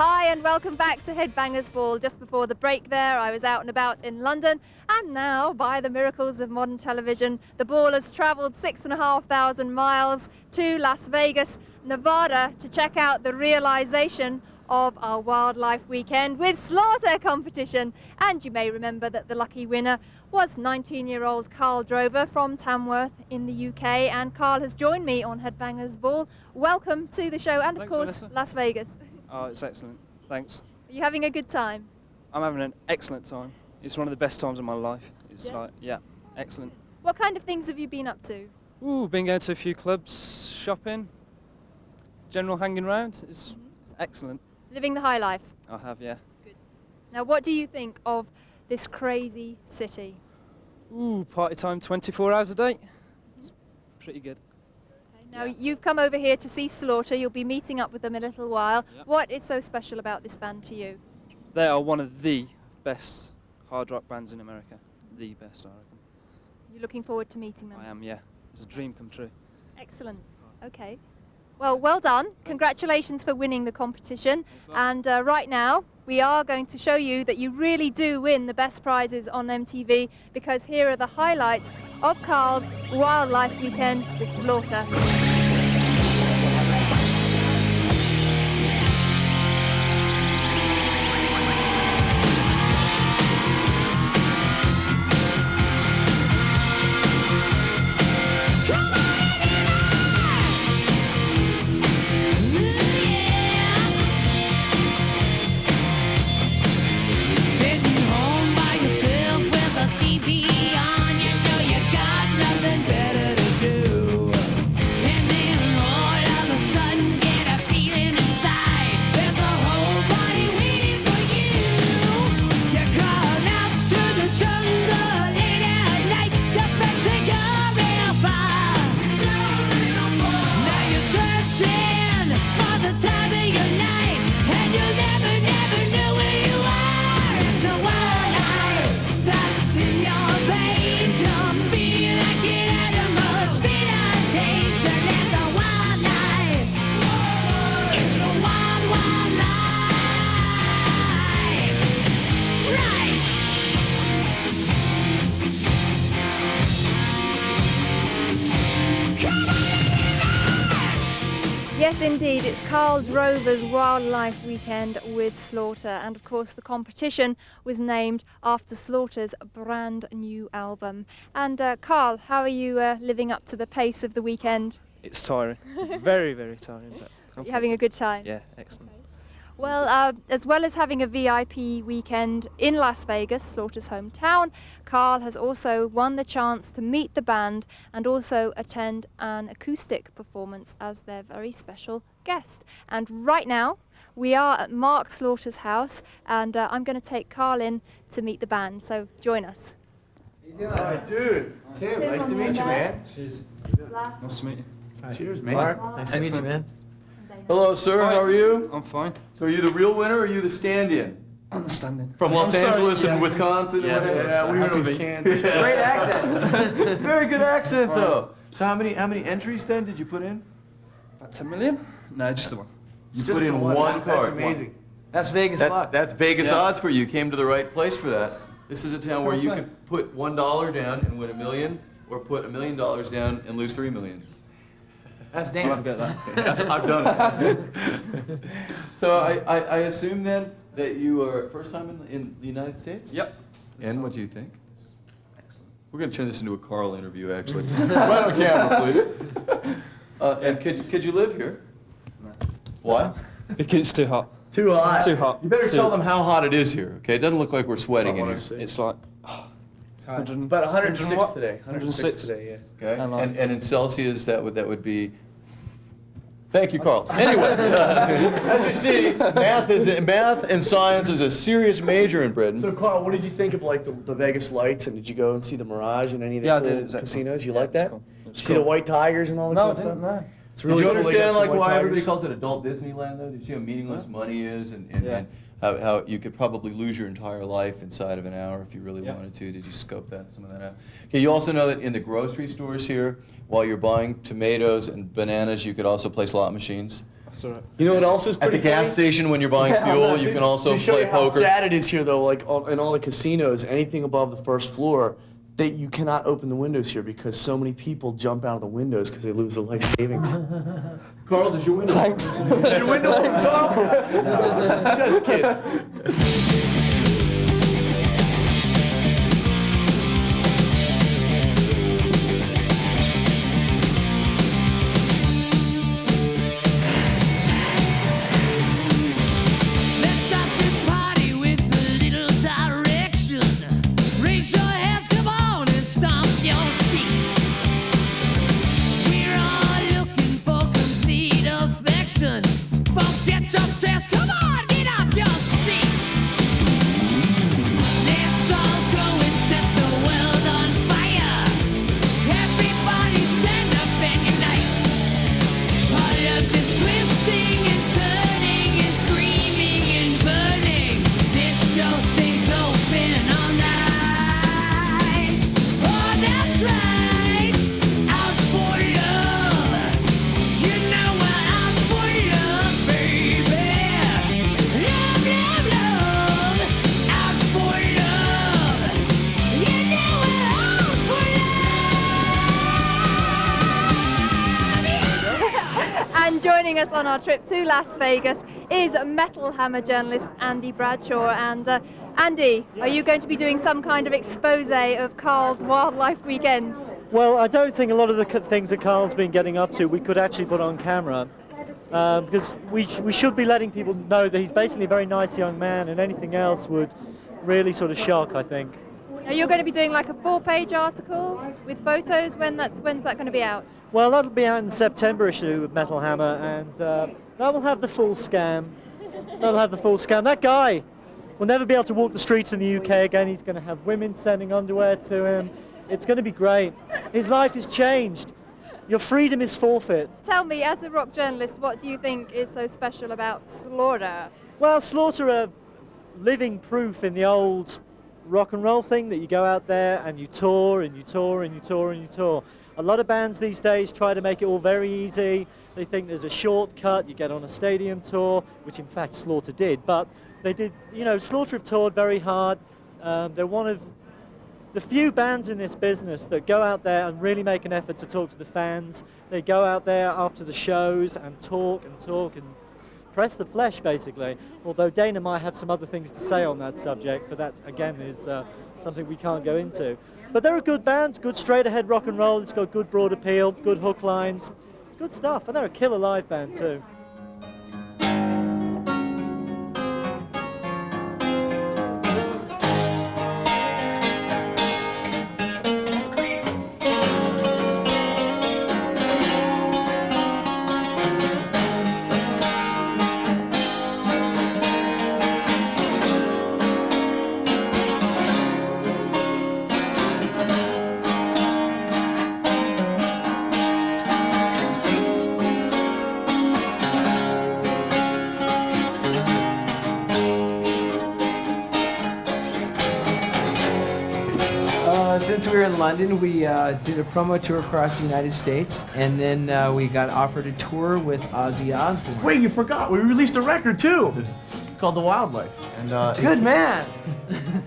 Hi and welcome back to Headbangers Ball. Just before the break there, I was out and about in London, and now, by the miracles of modern television, the ball has travelled 6,500 miles to Las Vegas, Nevada, to check out the realisation of our wildlife weekend with slaughter competition. And you may remember that the lucky winner was 19-year-old Carl Drover from Tamworth in the UK, and Carl has joined me on Headbangers Ball. Welcome to the show, and of course, Vanessa. Las Vegas. Oh, it's excellent. Thanks. Are you having a good time? I'm having an excellent time. It's one of the best times of my life. It's excellent. What kind of things have you been up to? Ooh, been going to a few clubs, shopping, general hanging around. It's excellent. Living the high life. I have, yeah. Good. Now, what do you think of this crazy city? Ooh, party time 24 hours a day. It's pretty good. Now, you've come over here to see Slaughter. You'll be meeting up with them in a little while. Yep. What is so special about this band to you? They are one of the best hard rock bands in America. The best, I reckon. You're looking forward to meeting them? I am, yeah. It's a dream come true. Excellent. Okay. Well done. Congratulations for winning the competition. And right now, we are going to show you that you really do win the best prizes on MTV, because here are the highlights of Carl's wildlife weekend with Slaughter. Yes, indeed, it's Carl Drover's wildlife weekend with Slaughter, and of course the competition was named after Slaughter's brand new album. And Carl, how are you living up to the pace of the weekend? It's tiring. Very, very tiring. But You're having a good time? Yeah, excellent. Well, as well as having a VIP weekend in Las Vegas, Slaughter's hometown, Carl has also won the chance to meet the band and also attend an acoustic performance as their very special guest. And right now, we are at Mark Slaughter's house, and I'm going to take Carl in to meet the band, so join us. Hi, dude. Tim, nice to meet you, man. Cheers. Nice to meet you. Cheers, man. Mark, nice to meet you, man. Hello, sir. Hi. How are you? I'm fine. So are you the real winner or are you the stand-in? Understanding. From Los Angeles and yeah. Wisconsin? Yeah, and yeah, we had were to in be. Kansas. Great accent. Very good accent, though. So how many entries then did you put in? About 10 million? No, just the one. You put in one card. That's amazing. That's Vegas luck. That's Vegas Yeah. odds for you. You came to the right place for that. This is a town where you could put $1 down and win $1 million, or put $1 million down and lose $3 million. That's I'll damn. get that. I've done it. So I assume then that you are first time in the United States? Yep. And what do you think? Excellent. We're going to turn this into a Carl interview, actually. Right on camera, please. And could you live here? No. Why? Because it's too hot. Too hot. Too hot. You better Too- tell them how hot it is here, okay? It doesn't look like we're sweating in here. It's like It's about 106 what? today. 106 today, yeah. Okay? And like- And in Celsius, that would be. Thank you, Carl. Anyway, as you see, math and science is a serious major in Britain. So, Carl, what did you think of like the Vegas lights, and did you go and see the Mirage and any of the Yeah, I cool did. It was casinos? You yeah, like it was that? cool. It was Did you see the cool. white tigers and all the No, cool I stuff? didn't know. It's Do really you cool. They got understand some like white why everybody tigers. calls it adult Disneyland though? Did you see how meaningless money is and Yeah. how you could probably lose your entire life inside of an hour if you really Yeah. wanted to? Did you scope some of that out? Okay, you also know that in the grocery stores here, while you're buying tomatoes and bananas, you could also play slot machines. You know what else is At pretty the gas funny? station when you're buying fuel, you can also to show play you how poker. sad it is here, though, like in all the casinos, anything above the first floor, that you cannot open the windows here because so many people jump out of the windows because they lose their life savings. Carl, does your window? Thanks. Is your window open, Carl? No, just kidding. Let's start this party with a little direction. Raise your hands, come on, and stomp your feet. We're all looking for complete affection. Forget your chairs, come on, get off your seats. Let's all go and set the world on fire. Everybody stand up and unite. All of this twisting and turning and screaming and burning. This show stays open all night. Oh, that's right. Out for love. You know we're out for love, baby. Love, love, love. Out for love. You know we're out for love. And joining us on our trip to Las Vegas is Metal Hammer journalist Andy Bradshaw. And Andy, are you going to be doing some kind of expose of Carl's Wildlife Weekend? Well, I don't think a lot of the things that Carl's been getting up to we could actually put on camera, because we should be letting people know that he's basically a very nice young man, and anything else would really sort of shock, I think. Are you going to be doing like a 4-page article with photos? When's that going to be out? Well, that'll be out in the September issue of Metal Hammer, and that will have the full scam. That'll have the full scam. That guy will never be able to walk the streets in the UK again. He's going to have women sending underwear to him. It's going to be great. His life is changed. Your freedom is forfeit. Tell me, as a rock journalist, what do you think is so special about Slaughter? Well, Slaughter are living proof in the old rock and roll thing that you go out there and you tour and you tour and you tour and you tour. A lot of bands these days try to make it all very easy. They think there's a shortcut, you get on a stadium tour, which in fact Slaughter did, but they did, you know, Slaughter have toured very hard. They're one of the few bands in this business that go out there and really make an effort to talk to the fans. They go out there after the shows and talk and press the flesh, basically. Although Dana might have some other things to say on that subject, but that, again, is something we can't go into. But they're a good band, good straight-ahead rock and roll. It's got good broad appeal, good hook lines. It's good stuff, and they're a killer live band, too. Since we were in London, we did a promo tour across the United States, and then we got offered a tour with Ozzy Osbourne. Wait, you forgot. We released a record, too. It's called The Wildlife. And Good man!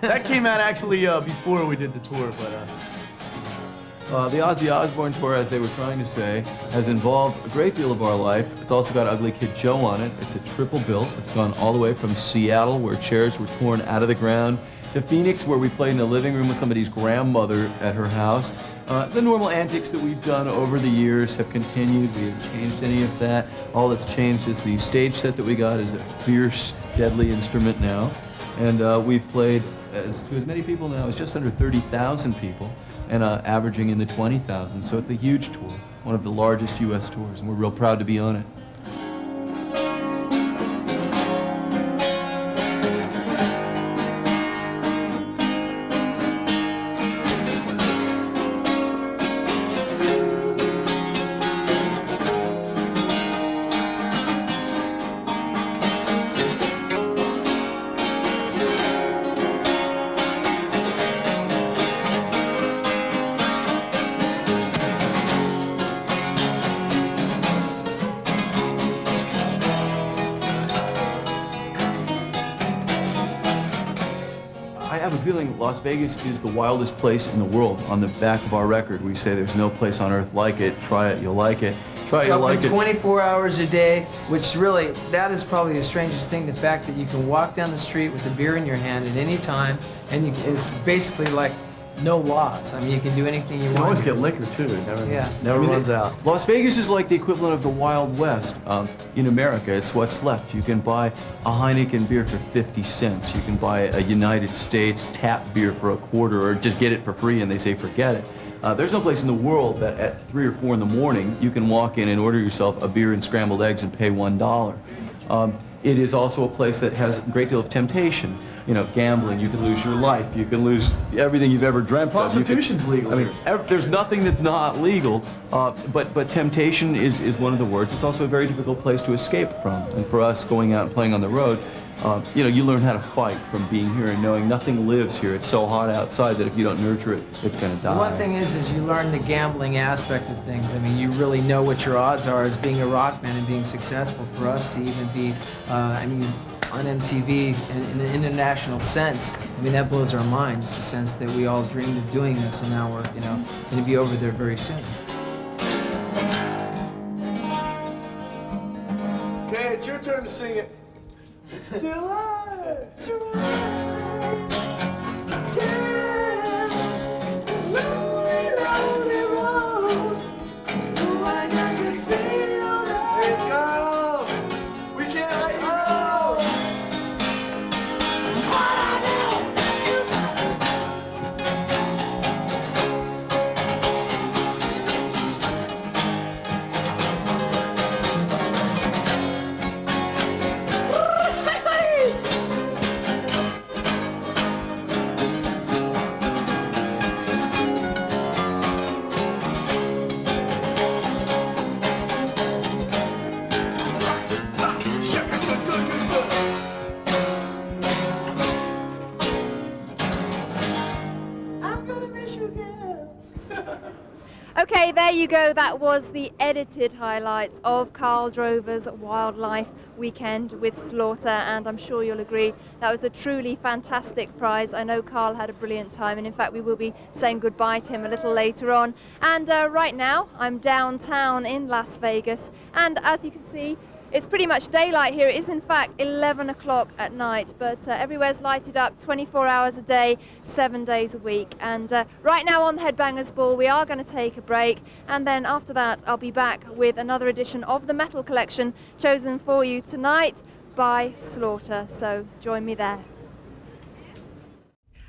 that came out actually before we did the tour, but The Ozzy Osbourne tour, as they were trying to say, has involved a great deal of our life. It's also got Ugly Kid Joe on it. It's a triple bill. It's gone all the way from Seattle, where chairs were torn out of the ground, to Phoenix, where we played in the living room with somebody's grandmother at her house. The normal antics that we've done over the years have continued. We haven't changed any of that. All that's changed is the stage set that we got is a fierce, deadly instrument now. And we've played to as many people now as just under 30,000 people, and averaging in the 20,000. So it's a huge tour, one of the largest U.S. tours, and we're real proud to be on it. have a feeling Las Vegas is the wildest place in the world. On the back of our record, we say there's no place on earth like it. Try it, you'll like it. Try it, you'll like it. 24 hours a day, which really, that is probably the strangest thing, the fact that you can walk down the street with a beer in your hand at any time, and it's basically like no laws. I mean, you can do anything you You want. can always get liquor too. It never runs out. Las Vegas is like the equivalent of the Wild West in America. It's what's left. You can buy a Heineken beer for 50 cents. You can buy a United States tap beer for a quarter, or just get it for free and they say forget it. There's no place in the world that at 3 or 4 in the morning you can walk in and order yourself a beer and scrambled eggs and pay $1. It is also a place that has a great deal of temptation. You know, gambling, you can lose your life, you can lose everything you've ever dreamt of. Prostitution's legal. I mean, there's nothing that's not legal, but temptation is one of the words. It's also a very difficult place to escape from. And for us, going out and playing on the road, you know, you learn how to fight from being here and knowing nothing lives here. It's so hot outside that if you don't nurture it, it's going to die. One thing is you learn the gambling aspect of things. I mean, you really know what your odds are as being a rock band and being successful. For us to even be, I mean, on MTV in an international sense, I mean, that blows our mind, just the sense that we all dreamed of doing this, and now we're, you know, going to be over there very soon. Okay, it's your turn to sing it. It's still alive. It's alive. It's lonely, lonely road. Oh, I can just feel that. Hey, Scarlo. We can't let you go. Okay, there you go. That was the edited highlights of Carl Drover's Wildlife Weekend with Slaughter, and I'm sure you'll agree that was a truly fantastic prize. I know Carl had a brilliant time, and in fact we will be saying goodbye to him a little later on. And right now I'm downtown in Las Vegas, and as you can see, it's pretty much daylight here. It is in fact 11 o'clock at night, but everywhere's lighted up 24 hours a day, 7 days a week. And right now on the Headbangers Ball, we are going to take a break, and then after that I'll be back with another edition of the Metal Collection chosen for you tonight by Slaughter, so join me there.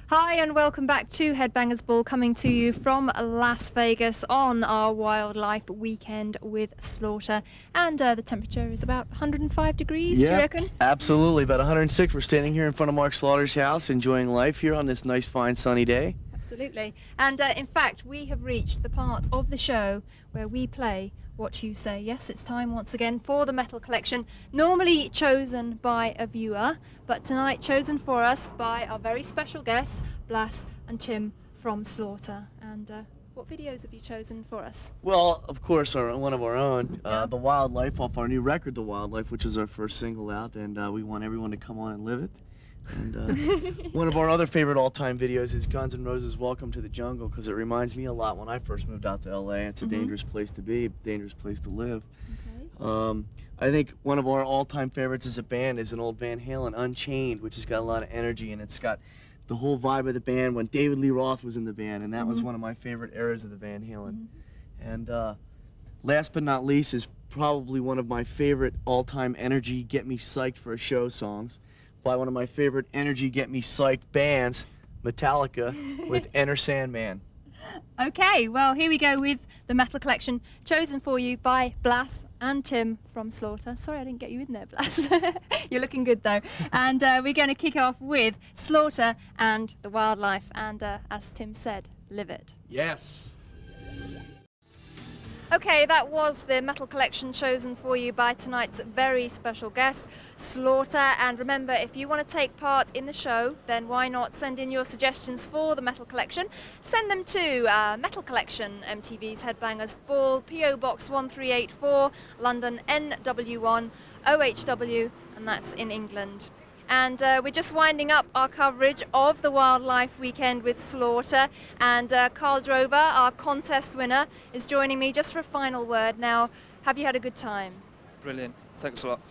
Hi and welcome back to Headbangers Ball, coming to you from Las Vegas on our Wildlife Weekend with Slaughter. And the temperature is about 105 degrees, do you reckon? Absolutely, about 106. We're standing here in front of Mark Slaughter's house, enjoying life here on this nice, fine, sunny day. Absolutely. And in fact, we have reached the part of the show where we play What You Say. Yes, it's time once again for the Metal Collection, normally chosen by a viewer, but tonight chosen for us by our very special guests, Blas and Tim from Slaughter. And what videos have you chosen for us? Well, of course, one of our own, Yeah. The Wildlife, off our new record, The Wildlife, which is our first single out, and we want everyone to come on and live it. And one of our other favorite all-time videos is Guns N' Roses' Welcome to the Jungle, because it reminds me a lot when I first moved out to LA. It's a dangerous place to be, dangerous place to live. Okay. I think one of our all-time favorites as a band is an old Van Halen, Unchained, which has got a lot of energy, and it's got the whole vibe of the band when David Lee Roth was in the band, and that was one of my favorite eras of the Van Halen. And last but not least is probably one of my favorite all-time energy, get me psyched for a show songs by one of my favorite energy, get me psyched bands, Metallica, with Enter Sandman. Okay, well here we go with the Metal Collection chosen for you by Blas and Tim from Slaughter. Sorry I didn't get you in there, Blas. You're looking good though. And we're going to kick off with Slaughter and the Wildlife, and as Tim said, live it. Yes. Okay, that was the Metal Collection chosen for you by tonight's very special guest, Slaughter. And remember, if you want to take part in the show, then why not send in your suggestions for the Metal Collection? Send them to Metal Collection, MTV's Headbangers Ball, PO Box 1384, London NW1 OHW, and that's in England. And we're just winding up our coverage of the Wildlife Weekend with Slaughter. And Carl Drover, our contest winner, is joining me just for a final word. Now, have you had a good time? Brilliant. Thanks a lot.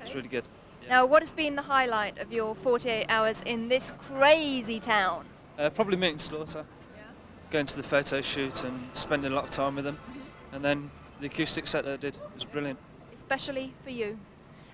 It's really good. Now, what has been the highlight of your 48 hours in this crazy town? Probably meeting Slaughter, going to the photo shoot and spending a lot of time with them. And then the acoustic set that I did was brilliant. Especially for you.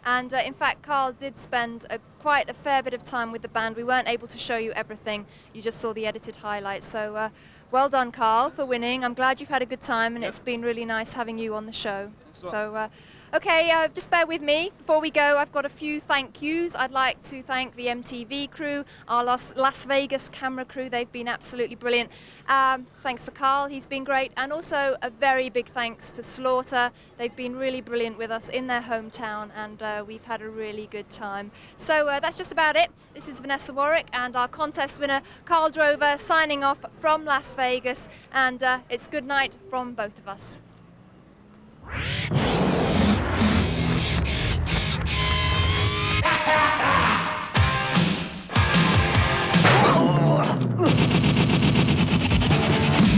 And in fact, Carl did spend quite a fair bit of time with the band. We weren't able to show you everything. You just saw the edited highlights. So well done, Carl, for winning. I'm glad you've had a good time, and it's been really nice having you on the show. So, okay, just bear with me. Before we go, I've got a few thank yous. I'd like to thank the MTV crew, our Las Vegas camera crew. They've been absolutely brilliant. Thanks to Carl, he's been great. And also a very big thanks to Slaughter. They've been really brilliant with us in their hometown, and we've had a really good time. So that's just about it. This is Vanessa Warwick and our contest winner, Carl Drover, signing off from Las Vegas. And it's good night from both of us.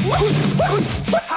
Woo!